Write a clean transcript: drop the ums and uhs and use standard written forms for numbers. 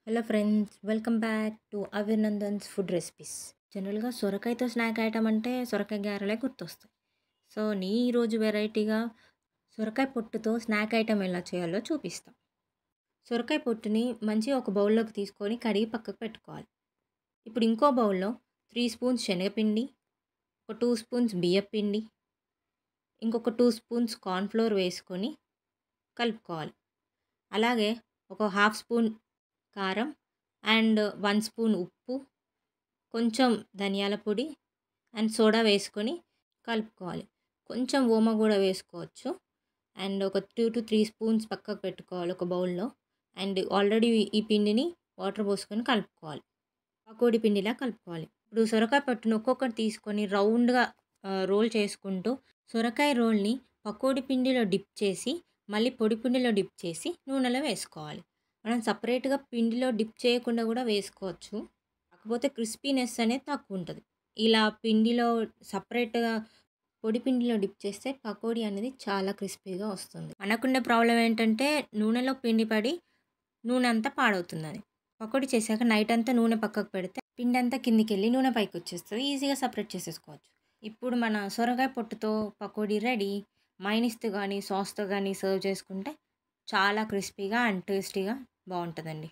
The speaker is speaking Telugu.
Hello friends, welcome back to Abhinandan's food recipes. జనరల్గా సొరకాయతో స్నాక్ ఐటమ్ అంటే సొరకాయ గారెలే గుర్తొస్తాయి. సో ఈరోజు వెరైటీగా సొరకాయ పొట్టుతో స్నాక్ ఐటమ్ ఎలా చేయాలో చూపిస్తాం. సొరకాయ పొట్టుని మంచిగా ఒక బౌల్లోకి తీసుకొని కడిగి పక్కకు పెట్టుకోవాలి. ఇప్పుడు ఇంకో బౌల్లో 3 స్పూన్స్ శనగపిండి, ఒక 2 స్పూన్స్ బియ్యపిండి, ఇంకొక 2 స్పూన్స్ కార్న్ఫ్లోర్ వేసుకొని కలుపుకోవాలి. అలాగే ఒక హాఫ్ స్పూన్ కారం అండ్ 1 స్పూన్ ఉప్పు, కొంచెం ధనియాల పొడి అండ్ సోడా వేసుకొని కలుపుకోవాలి. కొంచెం ఓమ కూడా వేసుకోవచ్చు. అండ్ ఒక 2 to 3 స్పూన్స్ పక్కకు పెట్టుకోవాలి ఒక బౌల్లో. అండ్ ఆల్రెడీ ఈ పిండిని వాటర్ పోసుకొని కలుపుకోవాలి. పకోడీ పిండిలా కలుపుకోవాలి. ఇప్పుడు సొరకాయ పొట్టును ఒక్కొక్కటి తీసుకొని రౌండ్గా రోల్ చేసుకుంటూ సొరకాయ రోల్ని పకోడీ పిండిలో డిప్ చేసి మళ్ళీ పొడి పిండిలో డిప్ చేసి నూనెలో వేసుకోవాలి. మనం సపరేట్గా పిండిలో డిప్ చేయకుండా కూడా వేసుకోవచ్చు. కాకపోతే క్రిస్పీనెస్ అనేది తక్కువ ఉంటుంది. ఇలా పిండిలో సపరేట్గా పొడి పిండిలో డిప్ చేస్తే పకోడీ అనేది చాలా క్రిస్పీగా వస్తుంది. మనకుండే ప్రాబ్లం ఏంటంటే నూనెలో పిండి పడి నూనె అంతా పాడవుతుందని. పకోడీ చేశాక నైట్ అంతా నూనె పక్కకు పెడితే పిండి అంతా కిందికి వెళ్ళి నూనె పైకి వచ్చేస్తుంది. ఈజీగా సపరేట్ చేసేసుకోవచ్చు. ఇప్పుడు మన సొరకాయ పొట్టుతో పకోడీ రెడీ. మైనీస్తో కానీ సాస్తో కానీ సర్వ్ చేసుకుంటే చాలా క్రిస్పీగా అండ్ టేస్టీగా బాగుంటుందండి.